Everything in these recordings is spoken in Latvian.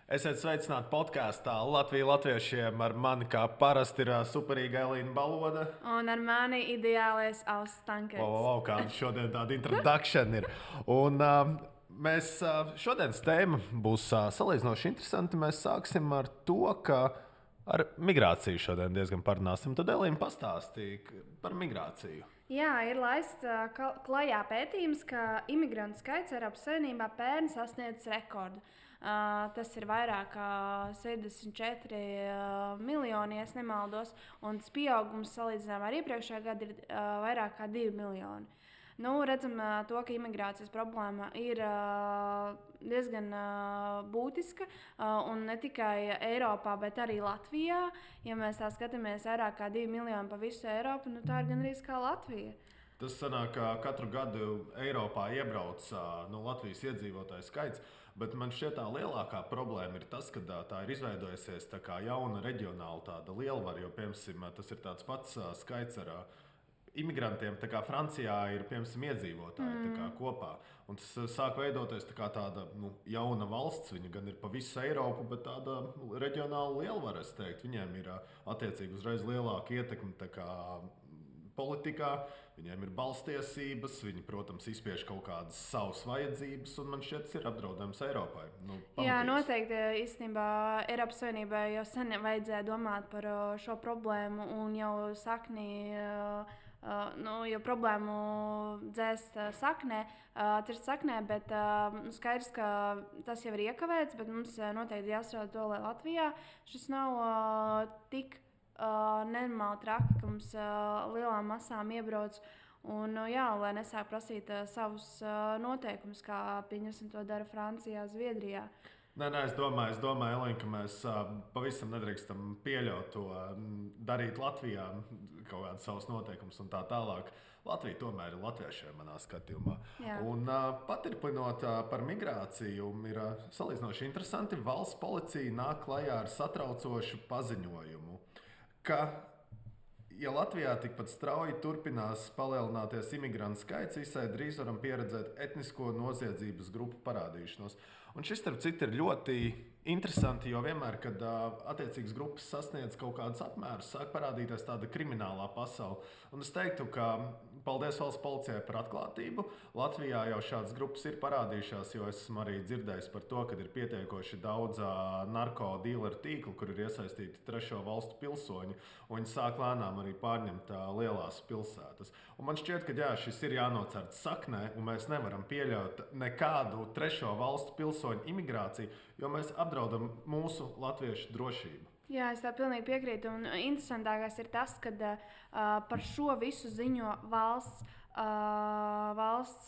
Esiet sveicināti podkāstā Latvijas-Latviešiem. Ar mani kā parasti ir superīga Elīna Baloda. Un ar mani ideālais Austs Tankets. Kāda šodien tāda introdukcija ir. Un mēs šodienas tēma būs salīdzinoši interesanti. Mēs sāksim ar to, ka ar migrāciju šodien diezgan parunāsim. Tad Elīna pastāstīja par migrāciju. Jā, ir laists klajā pētījums, ka imigrantu skaits Eiropas Savienībā pērn sasniedz rekordu. Tas ir vairāk kā 64 miljoni, ja nemaldos, un tas pieaugums salīdzinājumā ar iepriekšējā gadu ir vairāk kā 2 miljoni. Redzam, to, ka imigrācijas problēma ir diezgan būtiska, un ne tikai Eiropā, bet arī Latvijā. Ja mēs tā skatāmies, vairāk kā 2 miljoni pa visu Eiropu, tā ir gandrīz kā Latvija. Tas sanāk, ka katru gadu Eiropā iebrauc no Latvijas iedzīvotāju skaits, bet man šķiet, tā lielākā problēma ir tas, ka tā ir izveidojusies tā kā jauna reģionāla tāda lielvara, jo, piemēram, tas ir tāds pats skaits ar imigrantiem, tā kā Francijā ir, piemēram, iedzīvotāji kopā. Un tas sāk veidoties tāda jauna valsts. Viņa gan ir pa visu Eiropu, bet tāda reģionāla lielvara, es teiktu. Viņiem ir attiecīgi uzreiz lielāka ietekme politikā, viņiem ir balstiesības, viņi, protams, izspiež kaut kādas savas vajadzības, un man šķiet, tas ir apdraudējums Eiropai. Jā, noteikti. Īstenībā Eiropas Savienībai jau sen vajadzēja domāt par šo problēmu un jau jau problēmu dzēst saknē, bet skaidrs, ka tas jau ir iekavēts, bet mums noteikti jāstrādā to, lai Latvijā šis nav tik nenormāli traki, ka mums lielām masām iebrauc un, lai nesāk prasīt savus noteikumus, kā pieņemsim to dara Francijā, Zviedrijā. Nē, es domāju, Elīna, ka mēs pavisam nedrīkstam pieļaut to darīt Latvijā, kaut kādas savas noteikumus un tā tālāk. Latvija tomēr ir latviešiem manā skatījumā. Jā. Un paturpinot par migrāciju, ir salīdzinoši interesanti. Valsts policija nāk klajā ar satraucošu paziņojumu, ka, ja Latvijā tikpat strauji turpinās palielināties imigrantu skaits, visai drīz varam pieredzēt etnisko noziedzības grupu parādīšanos. Un šis, starp citu, ir ļoti interesanti, jo vienmēr, kad attiecīgas grupas sasniedz kaut kādus apmērus, sāk parādīties tāda kriminālā pasaule. Un es teiktu, ka paldies valsts policijai par atklātību. Latvijā jau šādas grupas ir parādījušās, jo esmu arī dzirdējis par to, ka ir pietiekoši daudz narko-dīleru tīklu, kur ir iesaistīti trešo valstu pilsoņi, un viņi sāk lēnām arī pārņemt lielās pilsētas. Un man šķiet, ka šis ir jānocērt saknē, un mēs nevaram pieļaut nekādu trešo valstu pilsoņu imigrāciju, jo mēs apdraudam mūsu latviešu drošību. Jā, es tā pilnīgi piekrītu. Un interesantākais ir tas, ka par šo visu ziņo valsts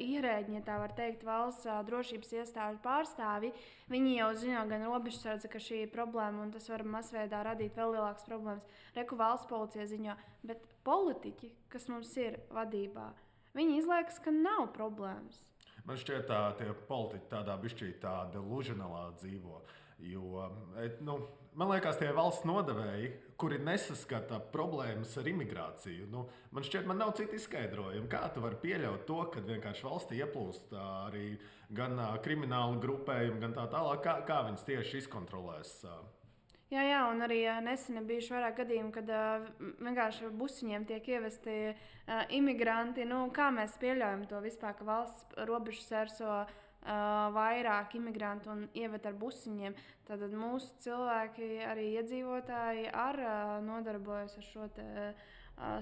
ierēģi, ja tā var teikt, valsts drošības iestāžu pārstāvi. Viņi jau zina gan robežsardze, ka šī ir problēma un tas var masveidā radīt vēl lielākas problēmas. Reku valsts policija ziņo, bet politiķi, kas mums ir vadībā, viņi izliekas, ka nav problēmas. Man šķiet, tie politiķi tādā bišķī delužionālā dzīvo. Jo, man liekas, tie valsts nodevēji, kuri nesaskata problēmas ar imigrāciju, man šķiet, man nav citu izskaidrojumu. Kā tu vari pieļaut to, ka vienkārši valstī ieplūst arī gan krimināli grupējumi, gan tā tālāk, kā viņas tieši izkontrolēs? Jā, un arī nesen ir bijuši vairāk gadījumi, kad vienkārši busiņiem tiek ievesti imigranti. Kā mēs pieļaujam to vispār, ka valsts robežu sērso vairāk imigrantu un ievet ar busiņiem? Tad mūsu cilvēki, arī iedzīvotāji, nodarbojas ar šo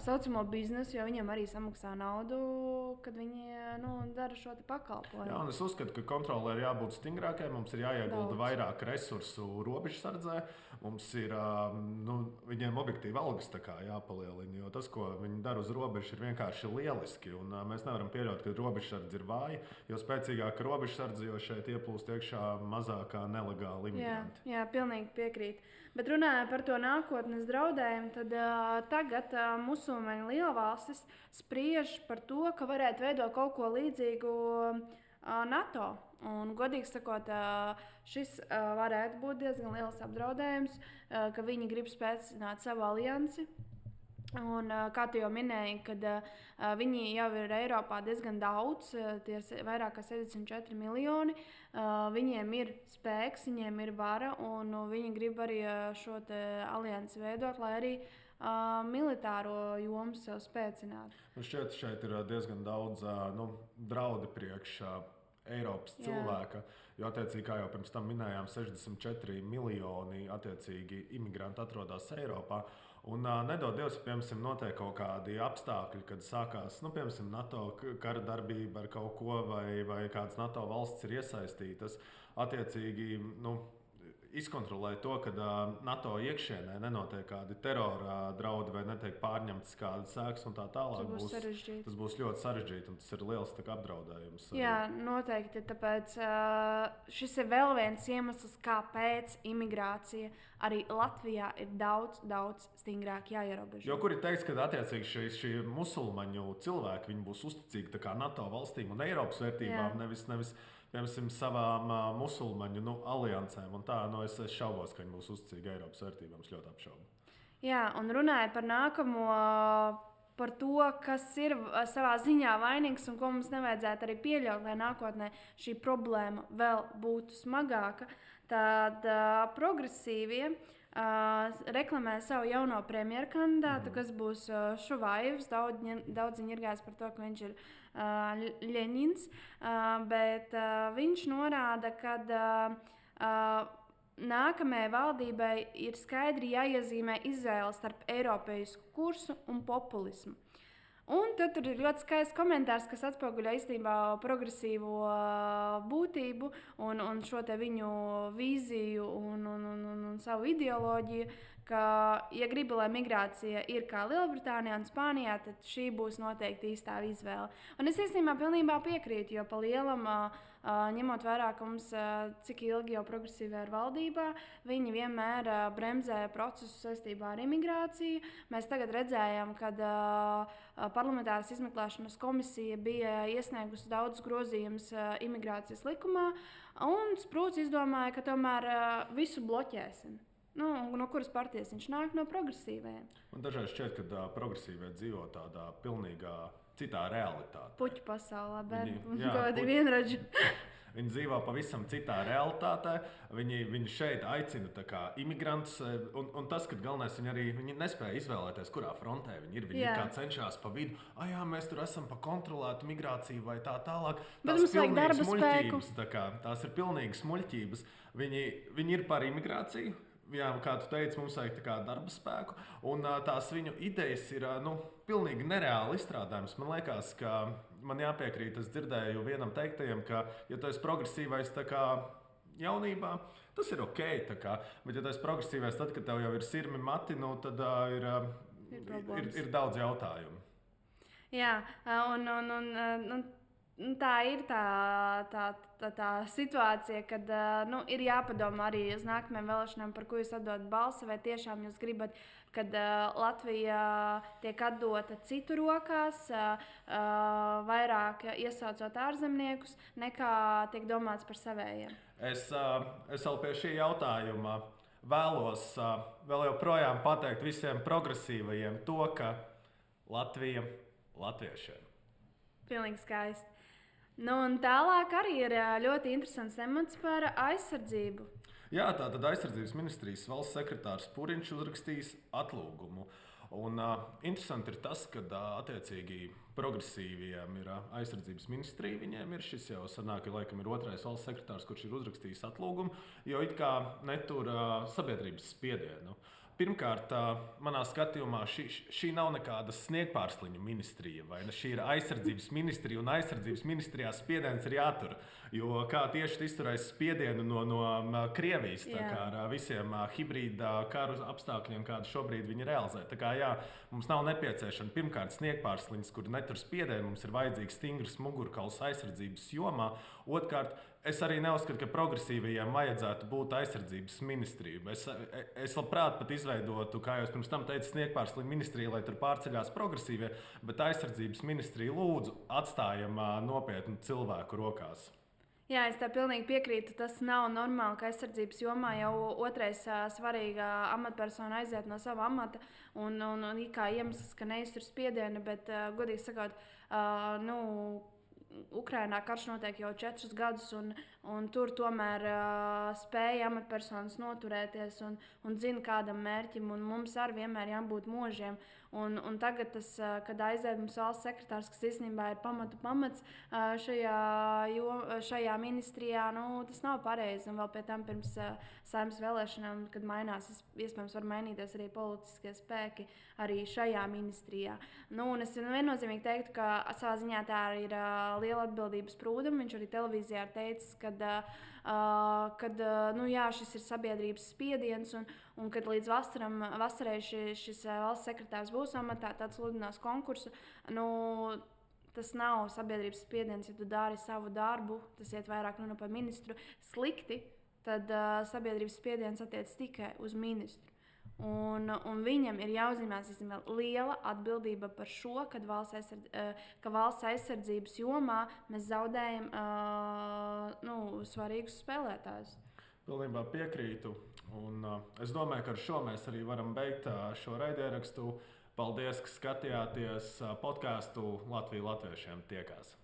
saucamo biznesu, jo viņiem arī samaksā naudu, kad viņi dara šo pakalpojumu. Jā, un es uzskatu, ka kontrolē ir jābūt stingrākai. Mums ir jāiegulda vairāk resursu robežsardzē. Mums ir viņiem objektīvi algas jāpalielina, jo tas, ko viņi dara uz robežas, ir vienkārši lieliski. Un mēs nevaram pieļaut, ka robežsardze ir vāja, jo spēcīgāka robežsardze, jo šeit ieplūst iekšā mazākā nelegāla imigranti. Jā, pilnīgi piekrīt. Bet runājot par to nākotnes draudējumu, tad tagad musulmaņu lielvalstis spriež par to, ka varētu veidot kaut ko līdzīgu NATO. Un, godīgi sakot, šis varētu būt diezgan liels apdraudējums, ka viņi grib spēcināt savu aliansi. Un, kā tu jau minēji, kad viņi jau ir Eiropā diezgan daudz, tie ir vairāk kā 74 miljoni. Viņiem ir spēks, viņiem ir vara, un viņi grib arī šo aliansi veidot, lai arī militāro jomu sev spēcinātu. Man šķiet, šeit ir diezgan daudz draudu priekš Eiropas cilvēka. Jo, attiecīgi, kā jau pirms tam minējām, 64 miljoni imigranti atrodas Eiropā. Un nedod Dievs, piemēram, notiek kaut kādi apstākļi, kad sākās piemēram, NATO kara darbība ar kaut ko, vai kādas NATO valsts ir iesaistītas. Attiecīgi, izkontrolēt to, ka NATO iekšienē nenotiek kādi terora draudi vai netiek pārņemtas kādas sēkas un tā tālāk. Tas būs ļoti sarežģīti un tas ir liels apdraudējums. Jā, noteikti. Tāpēc šis ir vēl viens iemesls, kāpēc imigrācija arī Latvijā ir daudz, daudz stingrāk jāierobežo. Jo kur ir teikts, ka attiecīgi šie musulmaņu cilvēki viņi būs uzticīgi NATO valstīm un Eiropas vērtībām, nevis piemēram, savām musulmaņu aliansēm. Un tā, es šaubos, ka viņi būs uzticīgi Eiropas vērtībām. Es ļoti apšaubu. Jā, un runāja par nākamo, par to, kas ir savā ziņā vainīgs un ko mums nevajadzētu arī pieļaut, lai nākotnē šī problēma vēl būtu smagāka. Tad progresīvie reklamē savu jauno premjeru kandidātu, kas būs Šuvājevs. Daudz viņi ir gājis par to, ka viņš ir Ļeņins, bet viņš norāda, ka nākamajai valdībai ir skaidri jāiezīmē izvēle starp eiropeisku kursu un populismu. Un tad tur ir ļoti skaists komentārs, kas atspoguļo īstenībā progresīvo būtību un šo viņu vīziju un savu ideoloģiju, ka, ja gribi, lai migrācija ir kā Lielbritānijā un Spānijā, tad šī būs noteikti īstā izvēle. Un es īstenībā pilnībā piekrītu, jo pa lielam, ņemot vērā, ka mums cik ilgi jau progresīvā ir valdībā, viņi vienmēr bremzē procesu saistībā ar imigrāciju. Mēs tagad redzējām, kad parlamentāras izmeklēšanas komisija bija iesniegusi daudz grozījumus imigrācijas likumā, un Sprūts izdomāja, ka tomēr visu bloķēsim. No kuras partijas viņš nāk? No progresīvajiem. Man dažreiz šķiet, ka progresīvie dzīvo tādā pilnīgā citā realitātē. Puķu pasaulē, bet vienradži. Viņi dzīvo pavisam citā realitātē. Viņi šeit aicina imigrantus. Un tas, ka galvenais viņi nespēja izvēlēties, kurā frontē viņi ir. Viņi kā cenšas pa vidu. Jā, mēs tur esam pa kontrolētu migrāciju vai tā tālāk. Bet mums vajag darba spēku. Tās ir pilnīgas muļķības. Viņi ir par imigrāciju. Jā, kā tu teici, mums vajag darba spēku. Un tās viņu idejas ir pilnīgi nereāli izstrādājamas. Man liekas, ka man jāpiekrīt, es dzirdēju vienam teiktajam, ka, ja tu esi progresīvais jaunībā, tas ir ok. Bet, ja tu esi progresīvais, tad, kad tev jau ir sirmi mati, tad ir daudz jautājumu. Jā, un tā ir tā situācija, kad ir jāpadomā arī uz nākamajām vēlēšanām, par ko jūs atdodat balsi, vai tiešām jūs gribat, kad Latvija tiek atdota citu rokās, vairāk iesaucot ārzemniekus, nekā tiek domāts par savējiem. Es vēl pie šī jautājuma vēlos vēl joprojām pateikt visiem progresīvajiem to, ka Latvija latviešiem. Pilnīgi skaisti. Un tālāk arī ir ļoti interesants temats par aizsardzību. Jā, tātad aizsardzības ministrijas valsts sekretārs Puriņš uzrakstīs atlūgumu. Un interesanti ir tas, ka attiecīgi progresīviem ir aizsardzības ministrija. Viņiem ir šis jau sanāk, ka laikam ir otrais valsts sekretārs, kurš ir uzrakstījis atlūgumu, jo it kā netur sabiedrības spiedienu. Pirmkārt, manā skatījumā šī nav nekāda sniegpārsliņu ministrija, vai ne? Šī ir aizsardzības ministrija, un aizsardzības ministrijā spiediens ir jātur. Jo kā tieši izturēs spiedienu no Krievijas, kā ar visiem hibrīda karu apstākļiem, kādu šobrīd viņi realizē. Tā kā mums nav nepieciešama pirmkārt sniegpārsliņas, kur netur spiedienu, mums ir vajadzīgs stingrs mugurkauls aizsardzības jomā. Otrkārt, es arī neuzskatu, ka progresīvajiem vajadzētu būt aizsardzības ministriju. Es labprāt pat izveidotu, kā jau es pirms tam teicu, sniegpārsliņu ministriju, lai tur pārceļās progresīvie, bet aizsardzības ministriju lūdzu atstājam nopietnu cilvēku rokās. Jā, es tev pilnīgi piekrītu. Tas nav normāli, ka aizsardzības jomā jau otrais svarīgā amatpersona aiziet no sava amata un kā iemesls, ka neiztur spiedienu, bet, godīgi sakot, nu, Ukrainā karš notiek jau 4 gadus, un tur tomēr spēja amatpersonas noturēties un zina kādam mērķim, un mums arī vienmēr jābūt mūžiem. Un tagad, kad aiziet mums valsts sekretārs, kas īstenībā ir pamats šajā ministrijā, nu, tas nav pareizi. Un vēl pie tam pirms saimnes vēlēšanām, kad mainās, iespējams, var mainīties arī politiskie spēki arī šajā ministrijā. Nu, un es viennozīmīgi teiktu, ka savā ziņā tā ir liela atbildības prūduma. Viņš arī televīzijā ir teicis, ka nu, jā, šis ir sabiedrības spiediens un kad līdz vasarai šis valsts sekretārs būs amatā, tāds sludinās konkursu. Nu, tas nav sabiedrības spiediens, ja tu dari savu darbu, tas iet vairāk par ministru slikti, tad sabiedrības spiediens attiec tikai uz ministru. Un viņam ir jāuzņemās liela atbildība par šo, ka valsts aizsardzības jomā mēs zaudējam svarīgus spēlētājus. Pilnībā piekrītu. Un, es domāju, ka ar šo mēs arī varam beigt šo raidierakstu. Paldies, ka skatījāties podkāstu Latvija latviešiem tiekās.